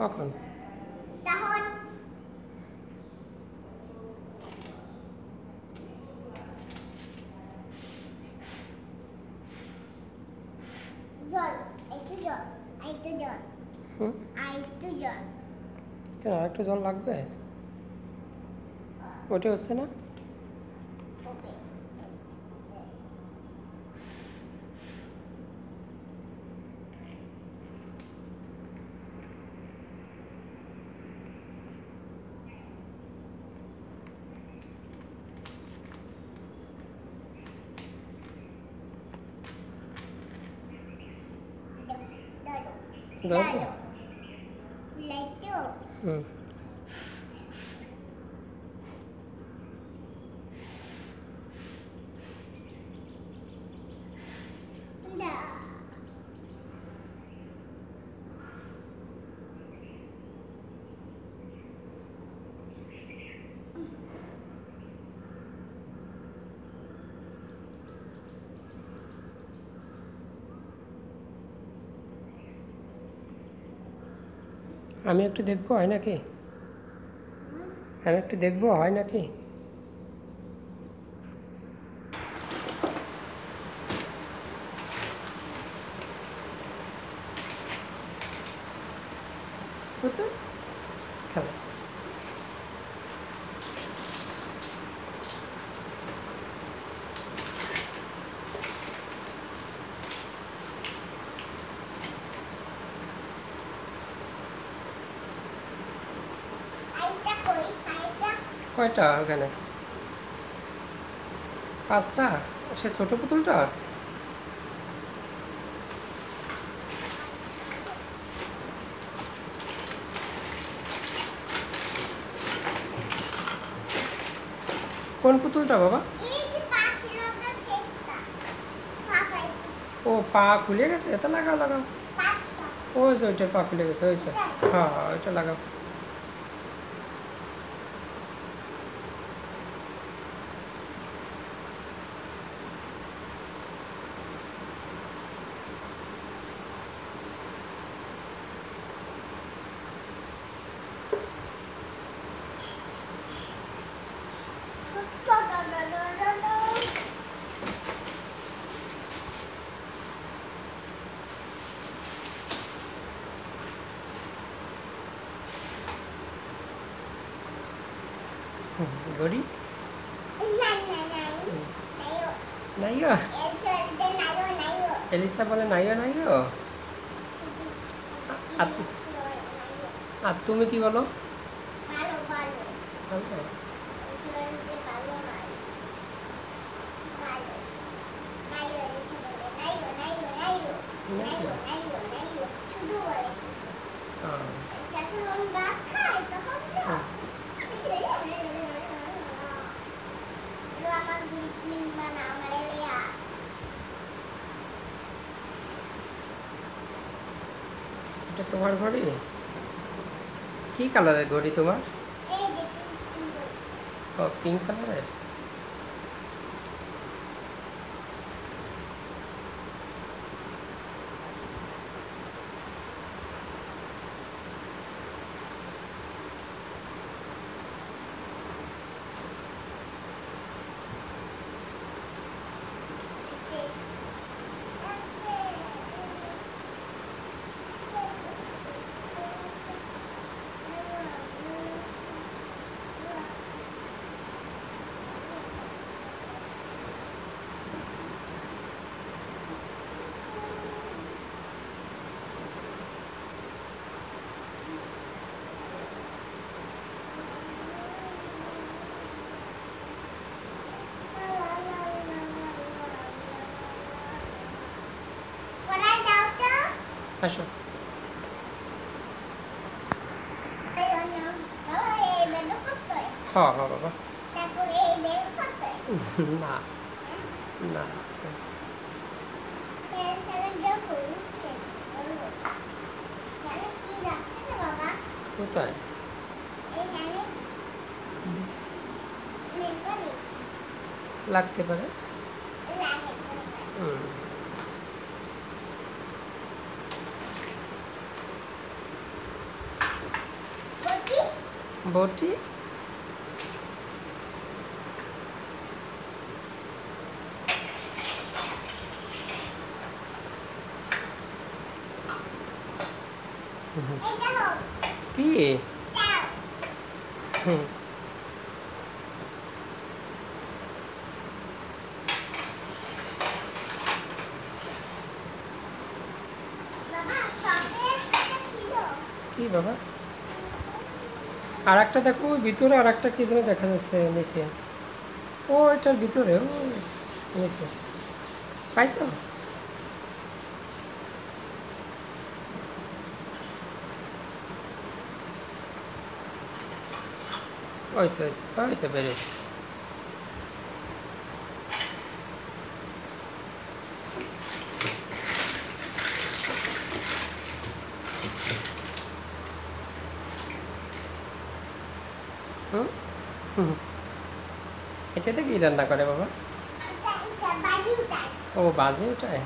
কখন? তখন জল, একটু জল, একটু জল, একটু জল। কেন আরেকটু জল লাগবে? ওটা হচ্ছে না? দাঁড়ো, লাইটও আমি একটু দেখবো হয় নাকি? আমি একটু দেখবো হয় নাকি? পুতুল খেলা। কয়টা ওখানে? 5টা? সে ছোট পুতুলটা? কোন পুতুলটা বাবা? ও পা খুলে গেছে, এটা লাগাও লাগাও। ওই যে ওইটার পা খুলে গেছে, ওই তো। হ্যাঁ ওইটা লাগাও। গড়ি নাইও, এলিসা বলে নাইও নাইও। আর তুমি কি বলো? ভালো। এটা তোমার ঘড়ি? কি কালারের ঘড়ি তোমার? ও পিঙ্ক কালারের। আসো। হ্যাঁ হ্যাঁ বাবা। না না কোথায়? লাগতে পারে। বটি এই দেখো কি দাও হুম, বাবা চকলেট ছিল কি বাবা আর একটা দেখো ওই ভিতরে আর একটা কি যেন দেখা যাচ্ছে নিচে ও এটার ভিতরে ও নিচে পাইছো ওই তো বেরিয়েছে হুম হুম এটাতে কি রান্না করে বাবা এটা বাজি উঠাই ও বাজে ওটায়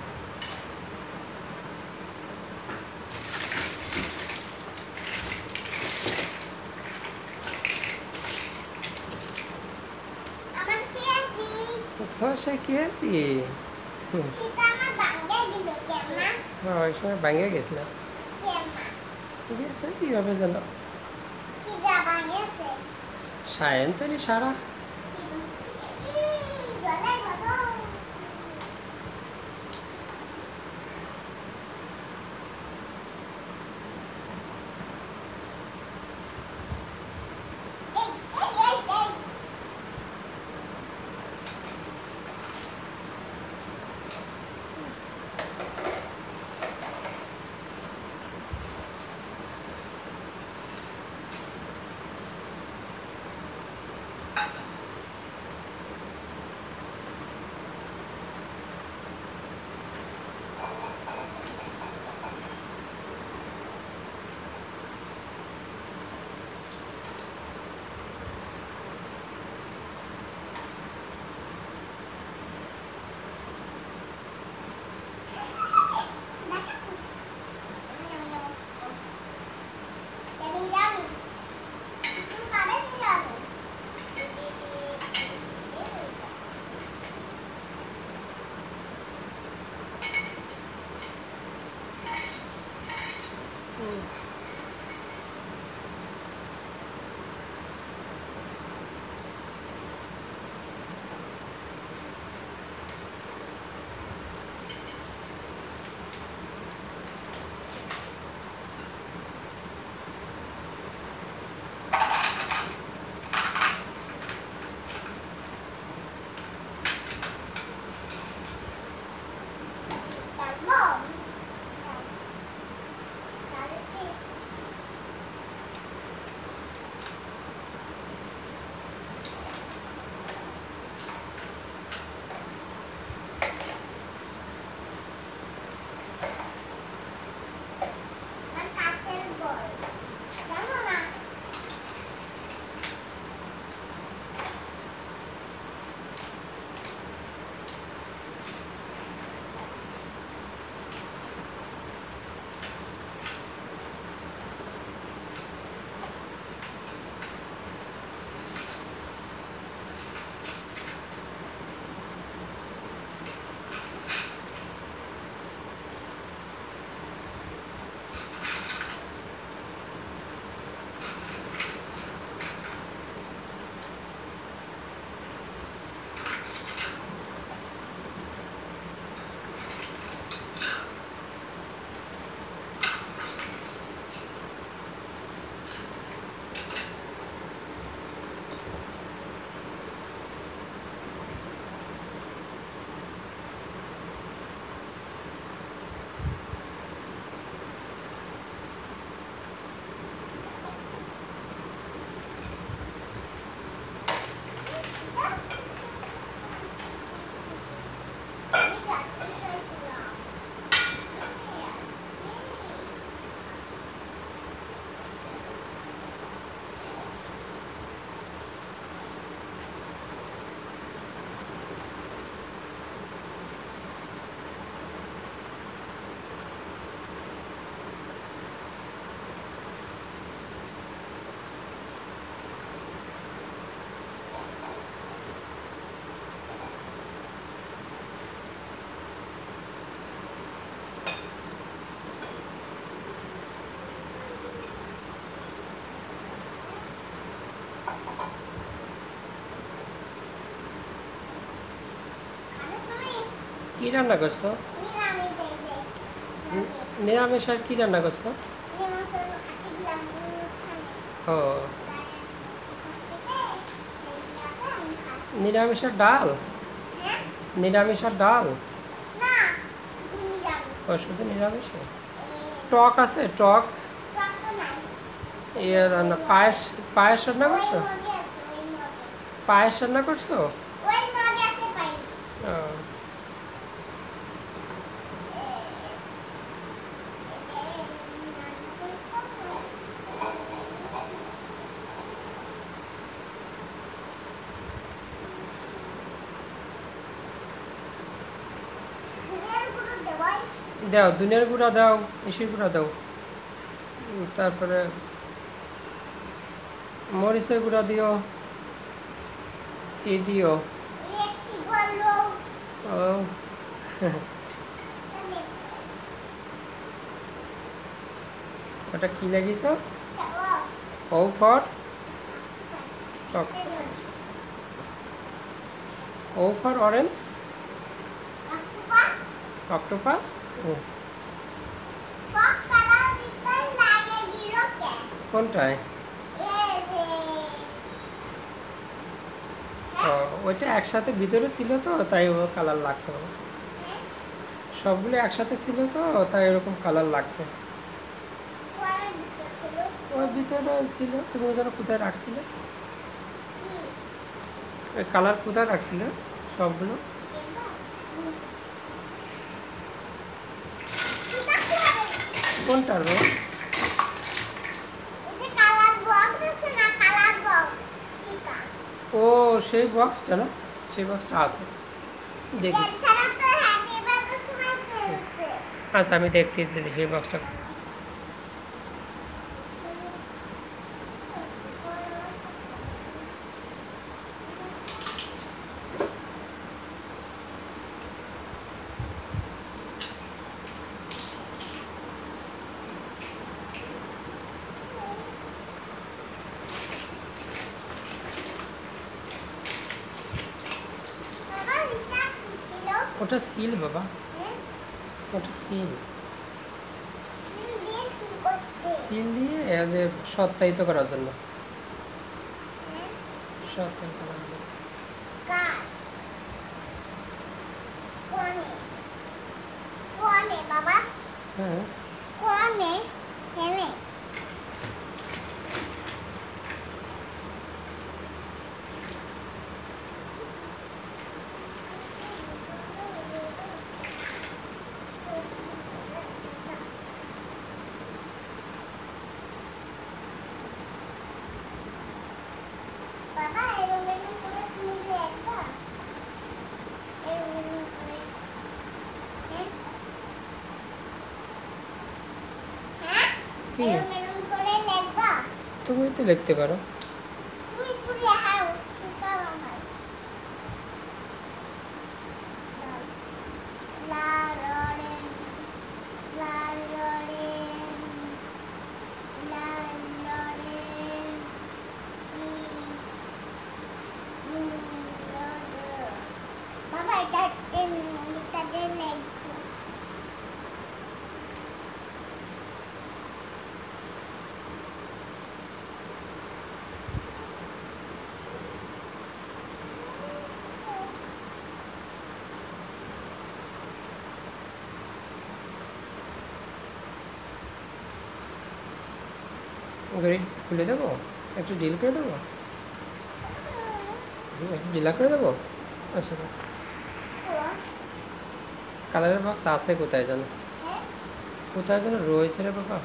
আমার কি আছে ধসে কি আছি সেটা আমার ভাঙে দিল কেমন ওই সময় ভাঙে গেছিল কেমন গেছে কীভাবে যেন কি যা ভাঙেছে সায়ন তো নি সারা জলে কত এই কি রান্না করছো? নিরামিষ দেই দেই নিরামিষ আর কি রান্না করছো? নিমন্ত্রণ খাতে দিলাম ওখানে ও আমি খাই নিরামিষ আর ডাল? হ্যাঁ নিরামিষ আর ডাল? না শুধু নিরামিষ ও শুধু নিরামিষ? টক আছে টক? রক্ত নাই ইয়ে রান্না পায়েস পায়েস রান্না ওই করছো? মগে আছে ওই মগে পায়েস রান্না করছো? ওই মগে আছে পাই ও, দাও দুনিয়ার গুঁড়া দাও, ইসির গুঁড়া দাও, তারপরে মরিচের গুঁড়া দিও, ই দিও। ও ওটা কি লাগিয়েছ? ও ফর টক, ও ফর অরেঞ্জ, অক্টোপাস। কোনটায়? ও ওইটা একসাথে ভিতরে ছিল তো তাই ও কালার লাগছে বাবা। সবগুলো একসাথে ছিল তো তাই এরকম কালার লাগছে। ওর ভিতরে ছিল, তুমি ওটা কোথায় রাখছিলে? ওই কালার কোথায় রাখছিলে সবগুলো? কোনটার রো? ও সেই বক্সটা না, সেই বক্সটা আছে দেখি। আচ্ছা আমি দেখতেছি সেই বক্সটা। ওটা সিল বাবা, ওটা সিল। সিল দিয়ে যে সত্যায়িত করার জন্য, সত্যায়িত করার জন্য। বাবা হ্যাঁ কোনে হেনে বাবা এরোমেরো করে তুমি লেখা এরোমেরো করে হ্যাঁ কি? এরোমেরো করে লেখবা তুমি তো লিখতে পারো। তুমি একটু লেখাও শিখাও আমায় লাল অরেঞ্জ লাল অরেঞ্জ লাল অরেঞ্জ বাবা এটা এটাতে লেখো গাড়ি খুলে দেবো, একটু ডিল করে দেবো, একটু ডিলা করে দেবো। আচ্ছা কালারের বক্স আছে কোথায় জানো, কোথায় যেন রয়েছে রে বাবা।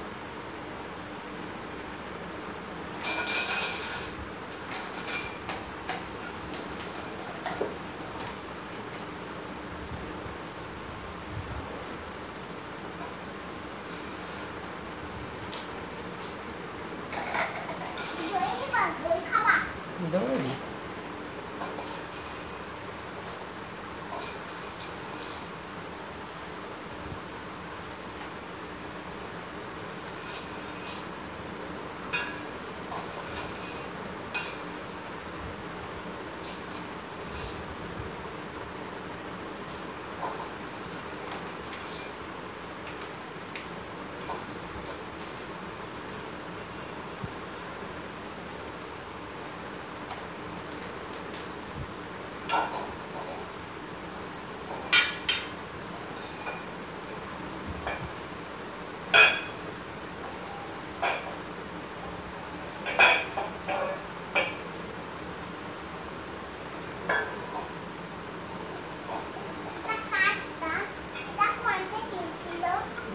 দৌড়ি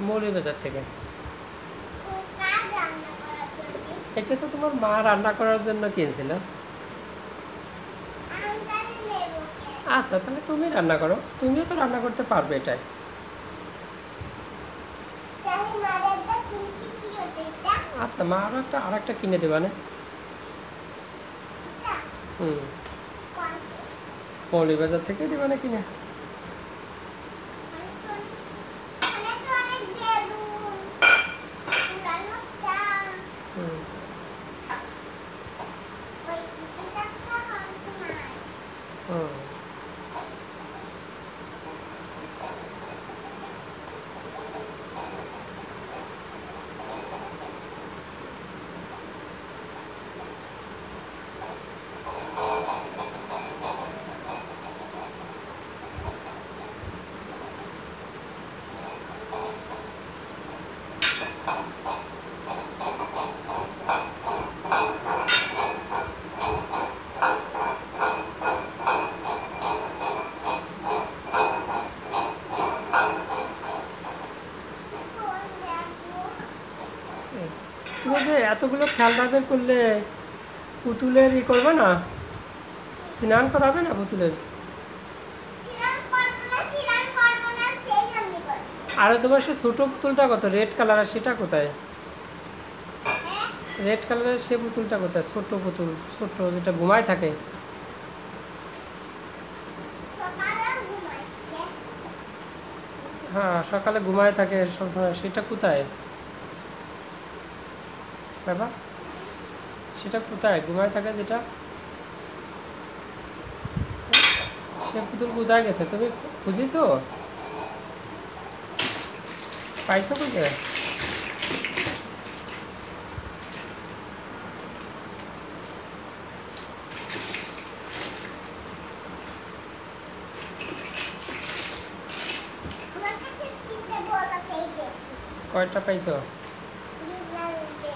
মৌলভীবাজার থেকে। কার রান্না করার জন্য? এটা তো তোমার মা রান্না করার জন্য কিনছিল। আমি জানি নেবো কেন? আচ্ছা, তাহলে তুমি রান্না করো, তুমিও তো রান্না করতে পারবে এটাই। তাহলে মারেরটা কিনতে কি হতো এটা? আচ্ছা, মা আরেকটা কিনে দেবা না? এটা? হুম, কোনটা? মৌলভীবাজার থেকে দেবা না কিনে? ওখানে তো অনেক বেলুন, উড়ানো তার, হুম। ওই কিছুটা তো হয়তো নাই। হুম। কোন দেখো? এই, তুমি যে এতগুলো খেলনা বের করলে, পুতুলের করবে না? স্নান করাবে না পুতুলের? ছিলাম করবো না, সেই জন্যই করছি। আর তোমার সে ছোট পুতুলটা কত রেড কালারের, সেটা কোথায়? হ্যাঁ? রেড কালারের সে পুতুলটা কোথায়? ছোট পুতুল, ছোট যেটা ঘুমায় থাকে। সকালেও ঘুমাই। দেখ, হ্যাঁ, সকালে ঘুমায় থাকে সবসময়, সেটা কোথায় বাবা? সেটা কোথায় ঘুমায় থাকে যেটা? সে পুতুল কোথায় গেছে? তুমি খুঁজিছো? পাইছো কোথায়? আমার কাছে 3টে বল আছে, এই যে। কয়টা পাইছো? ডিজনার উঠবে।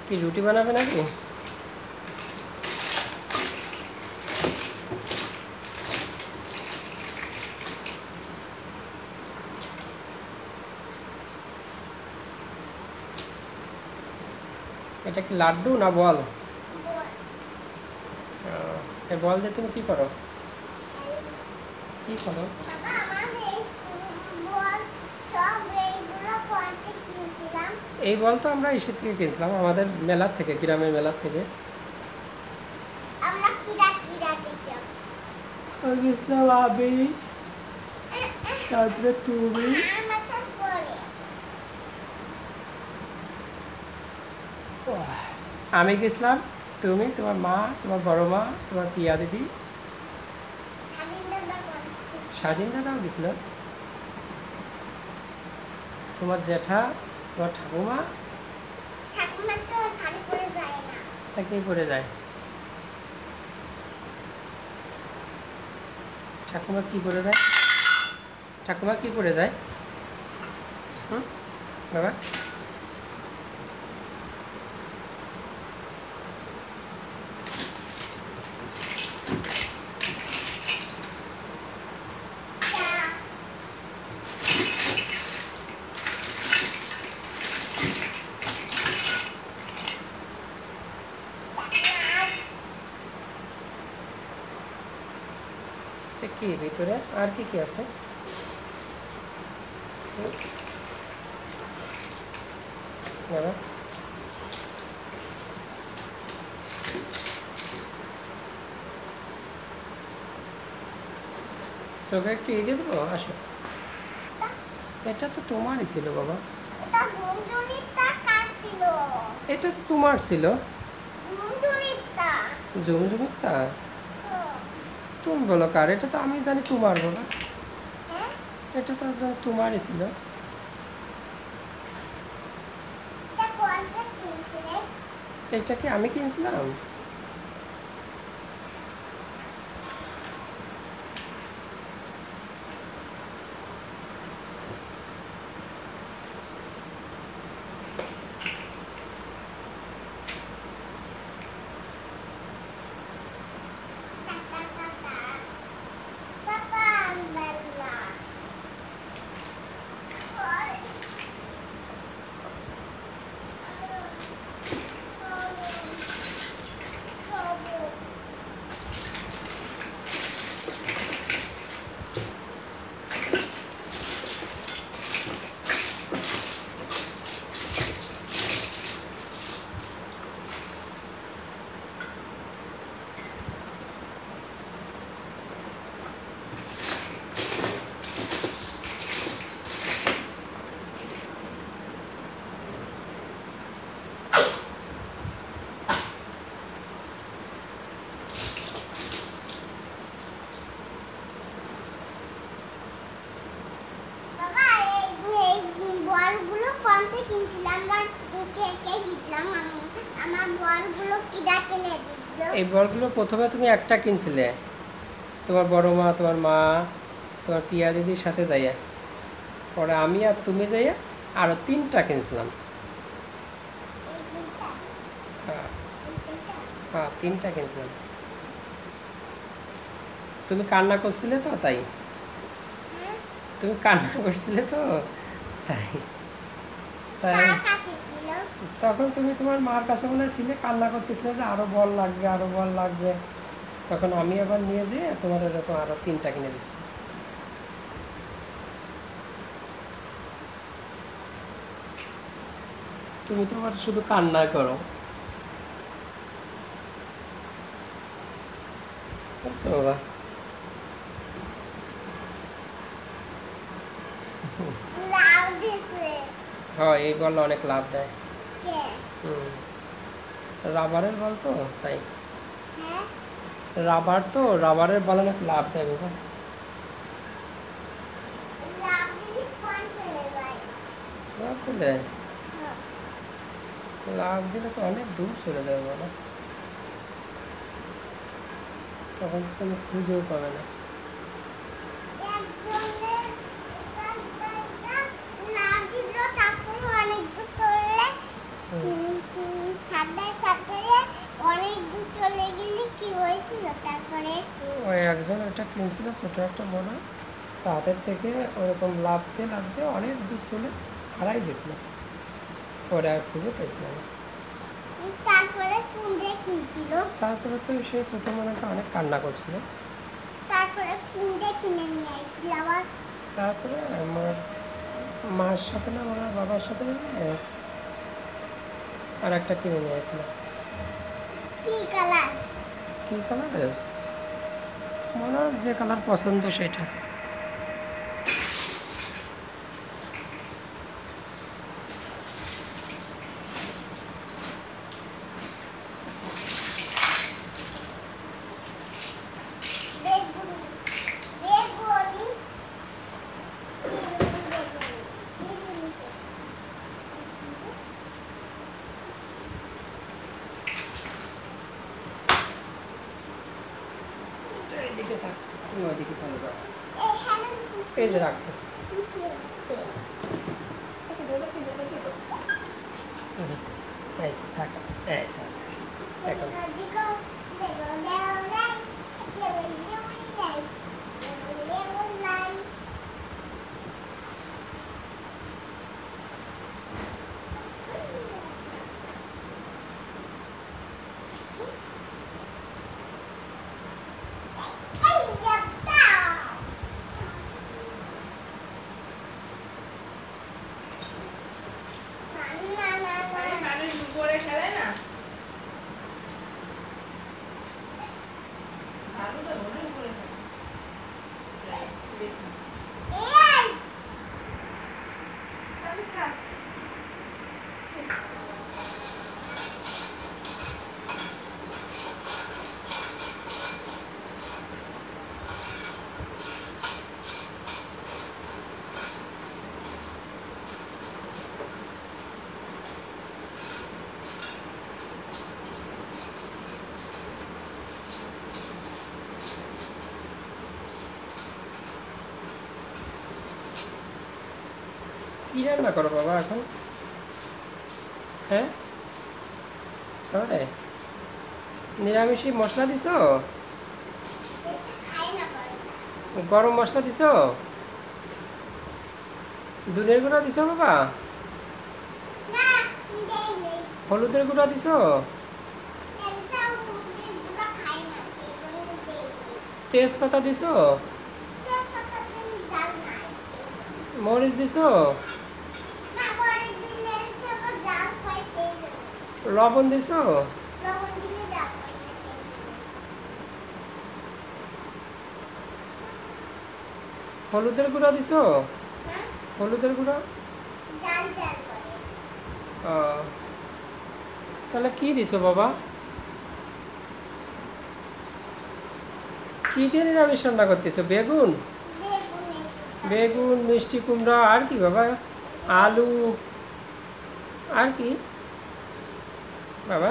কি রুটি বানাবে নাকি? এটা কি লাড্ডু না বল? বল। এই বল দিয়ে তুমি কি করো? কি করো? বাবা, আমার এই বল সব এইগুলো কোয়ান্টে কিনছিলাম। এই বল তো আমরা ইসের থেকে কিনছিলাম, আমাদের মেলার থেকে, গ্রামের মেলার থেকে। আমরা কিরা কিরা দেখলাম। গেছিলাম আমি, তারপরে তুমি। আমার সব পরে। আমি গেছিলাম, তুমি, তোমার মা, তোমার বড় মা, তোমার পিয়া দিদি, স্বাধীন দাদা করছি। স্বাধীন দাদাও গেছিল, তোমার জ্যাঠা, তোমার ঠাকুমা। ঠাকুমা তো শাড়ি পরে যায় না। তাকেই পড়ে যায়। ঠাকুমা কি পড়ে যায়? ঠাকুমা কি পড়ে যায়? হুম বাবা? তা, তারপর এটা কি ভিতরে আর কি কি আছে? হুম, বাবা, চোখে একটু দিয়ে দেবো, আসো। এটা তো তোমারই ছিল বাবা। এটা ঝুনঝুনিটা কার ছিল? এটা তো তোমার ছিল। ঝুনঝুনিটা। জমজমিতা? ও, তুমি বলো কার? এটা তো আমি জানি তোমার বাবা। হ্যাঁ? এটা তো জানি তোমারই ছিল। এটা কোয়ান্টে কিনছিলে? এটা কি আমি কিনছিলাম? জিতলাম আমার বলগুলো কিডা কিনে দিল এই বলগুলো প্রথমে তুমি একটা কিনছিলে, তোমার বড় মা, তোমার মা, তোমার পিয়া দিদির সাথে যাইয়া। পরে আমি আর তুমি যাইয়া আরও 3টা কিনছিলাম। এই দুইটা হ্যাঁ এই দুইটা হ্যাঁ, 3টা কিনছিলাম। তুমি কান্না করছিলে তো তাই, হ্যাঁ তুমি কান্না করছিলে তো তাই তাই কার কাছে ছিল তখন তুমি তোমার মার কাছে মনে হয় ছিলে, কান্না করতেছিলে যে আরও বল লাগবে, আরও বল লাগবে। তখন আমি আবার নিয়ে যেয়ে তোমার এরকম আরও 3টা কিনে দিচ্ছি। তুমি তো আবার শুধু কান্না করো, বুঝছো বাবা? লাউ দিছে হ্যাঁ, এই বল অনেক লাভ দেয়। কে হুম, রাবারের বল তো তাই। হ্যাঁ রাবারের বল অনেক লাভ দেয় বাবা। লাউ দিলে কোন চলে যায় লাভ দিলে, হ্যাঁ লাভ দিলে তো অনেক দূর চলে যাবে বাবা, তখন তুমি খুঁজেও পাবে না। একজনের লাউ দিল তারপরে অনেক দূর চলে হুম, সাথে সাথে অনেক দূর চলে গেলে কি হয়েছিল তারপরে ওই একজন ওটা কিনছিল ছোটো একটা মনে হয়, তা হাতের থেকে ওরকম লাভ দিয়ে অনেক দূর চলে হারাই গেছিল। পরে আর খুঁজে পেয়েছিলাম না। তারপরে কুঁদে কিনছিল তারপরে তো সেই ছোটো মনেটা অনেক কান্না করছিল। তারপরে কুঁদে কিনে নিয়ে আসছিল আবার তারপরে আমার মার সাথে না আমার বাবার সাথে মিলে আর একটা কিনে নিয়ে আসলাম। কি কালার কী কালারের? মনে হয় যে কালার পছন্দ সেটা। বেগুনি বেগুনি এইদিকে থাক, তুমি ওইদিকে চলে যাও। এখানে এই যে রাখছে। এই তো থাক, এই তো আছে। এখন কী রান্না করো বাবা এখন? হ্যাঁ, তাহলে নিরামিষই মশলা দিছো? গরম মশলা দিছো? দুধের গুঁড়া দিছো বাবা? হলুদের গুঁড়া দিছো? তেজপাতা দিছো? মরিচ দিছো? লবণ দিছো? হলুদের গুঁড়া দিছো? হলুদের গুঁড়া? ও, তাহলে কি দিছো বাবা? কি দিয়ে নিরামিষ রান্না করতেছো? বেগুন, বেগুন, মিষ্টি কুমড়া, আর কি বাবা? আলু, আর কি? বাবা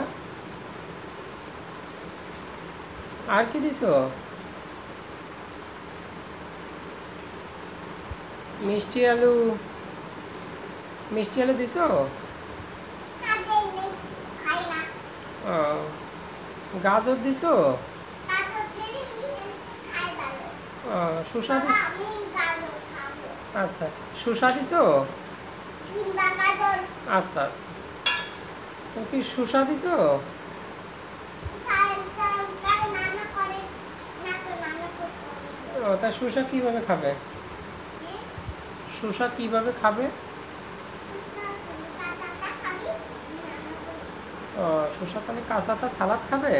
আর কি দিছো? মিষ্টি আলু দিছো? আর দেই নেই, খাই না। ও, গাজর দিছো? গাজর দিলে খাই ভালো। ও, শসা বাবা, দিছো? আমি গাজর খাবো। আচ্ছা, শসা দিছো? কিংবা গাজর আচ্ছা আচ্ছা, তুমি কি শসা দিছো? তাই নানা করে না, তো নানা করতে হবে। ও, তা শসা কিভাবে খাবে? শসা কিভাবে খাবে? কাঁচাটা খাবি, নানা করে। ও, শসা তাহলে কাঁচাটা সালাদ খাবে?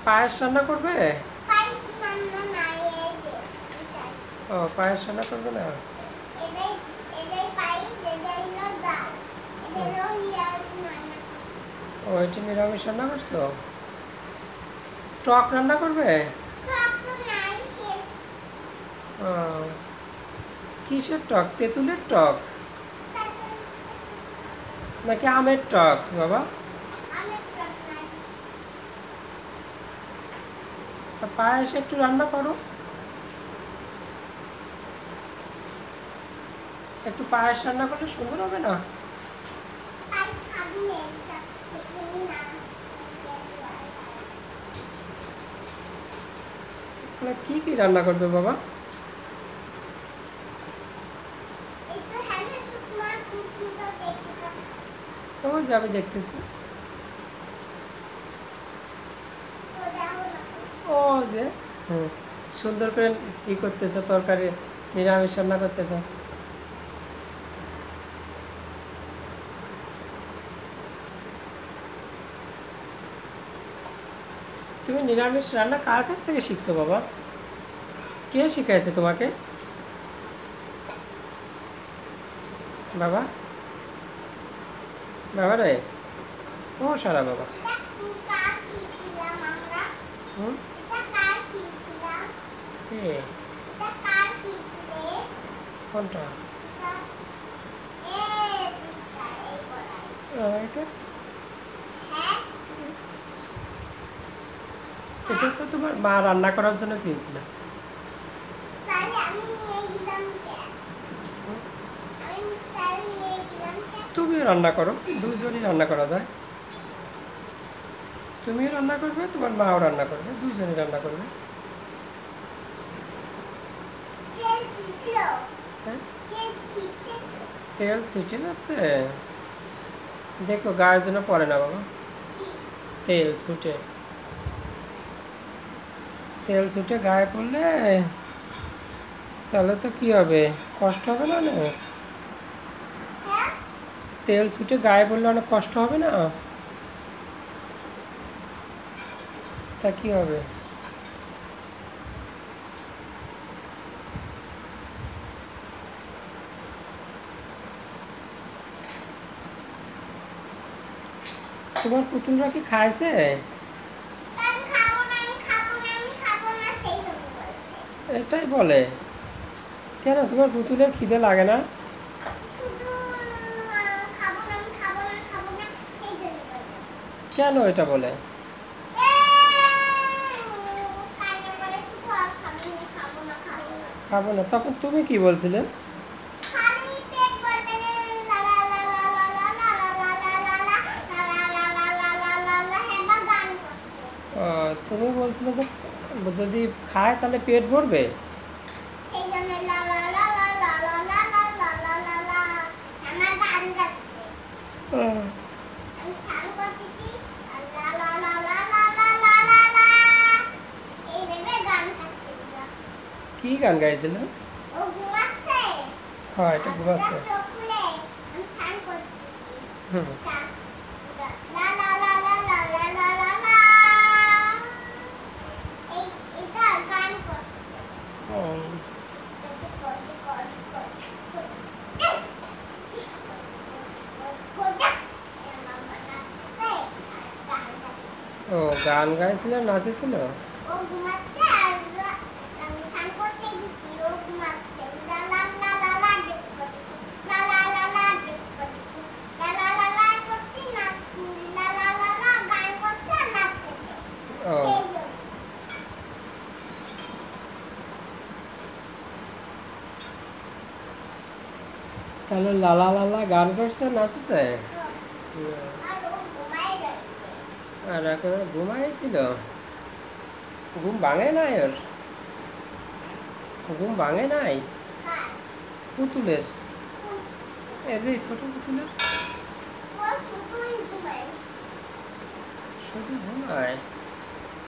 পায়েস রান্না করবে? পাইস নানা নাই, এই যে এটাই। ও, পায়েস রান্না করবে না? এটাই এটাই পাইস, এটাই হলো ডাল, এটা হলো ইয়ার নানা। ও, এটি নিরামিষ রান্না করছো? টক রান্না করবে? টক তো নাই, শেষ। ও, কিসের টক? তেঁতুলের টক নাকি আমের টক বাবা? আমের টক নাই। তা পায়েস একটু রান্না করো, একটু পায়েস রান্না করলে সুন্দর হবে না? পাইস খাবি না, তুমি না। তাহলে কি কি রান্না করবে বাবা? এই তো হ্যাঁ, শুকনো কুকুরটা দেখতে পাবো। ও, যে আমি দেখতেছি। তো দেখো না। ও, যে হুম, সুন্দর করে ই করতেছে, তরকারি নিরামিষ রান্না করতেছে। তুমি নিরামিষ রান্না কার কাছ থেকে শিখছো বাবা? কে শিখাইছে তোমাকে বাবা? বাবা রে, ও সারা বাবা। এটা কার কিনছিলাম আমরা? হুম, এটা কার কিনছিলাম? কে? এটা কার কিনছিলে? কোনটা? এটা দুইটা, এই কড়াই। এটা হ্যাঁ, এটা তো তোমার মা রান্না করার জন্য কিনছিল। তাহলে আমি নিয়ে গেলাম কেন? আমি তাহলে নিয়ে গেলাম কেন? তুমিও রান্না করো, দুজনই রান্না করা যায়। তুমিও রান্না করবে, তোমার মাও রান্না করবে, দুইজনই রান্না করবে। কে শিখলো? হ্যাঁ, কে শিখতেছে? তেল ছিটে যাচ্ছে, দেখো গায়ের জন্য পড়ে না বাবা। কি? তেল ছুটে, তেল ছুটে গায়ে পড়লে তাহলে তো কি হবে, কষ্ট হবে না অনেক? হ্যাঁ? তেল ছুটে গায়ে পড়লে অনেক কষ্ট হবে না? তা কি হবে? তোমার পুতুলরা কি খাইছে? আমি খাবো না, আমি খাবো না, আমি খাবো না, সেই জন্য বলছে। এটাই বলে? কেন তোমার পুতুলের খিদে লাগে না? শুধু খাবো না, আমি খাবো না, খাবো না, সেই জন্য বলছে। কেন এটা বলে? কান্না করে শুধু আর খাবো না, খাবো না, খাবো না। খাবো না, তখন তুমি কি বলছিলে? খালি পেট ভরবে না, লা লা লা লা লা লা লা লা লা লা লা লা লা লা লা লা লা লা, এবার গান করছে। তুমি বলছিলে যে যদি খায় তাহলে পেট ভরবে। সেই জন্য লা লা লা লা লা লা লা লা লা লা লা লা, আমার গান গাচ্ছে। আমি স্নান করতেছি, আর লা লা লা লা লা লা লা লা লা, এইভাবে গান গাচ্ছে ওরা। কি গান গাইছিল? ও ঘুমাচ্ছে, হ্যাঁ, এটা আর ঘুমাচ্ছে। ওরা চোখ খুলে, আমি স্নান করতেছি। হুম, লা লা লা লা লা লা লা লা লা, এটা গান করছে। হুম। ও, গান গাইছিল, নাচেছিল? ও ঘুমাচ্ছে, আর আমি স্নান করতে গেছি, ও ঘুমাচ্ছে। লা লা লা লা লা, লা লা লা লা, তাহলে লালা লালা গান করছে, নাচেছে? আর ও ঘুমাই গেছে। আর একেবারে ঘুমাইছিল? ঘুম ভাঙে নাই ওর? ঘুম ভাঙে নাই কার? পুতুলের? কোন? এই যে ছোট পুতুলের ও শুধুই ঘুমায়। শুধু ঘুমায়।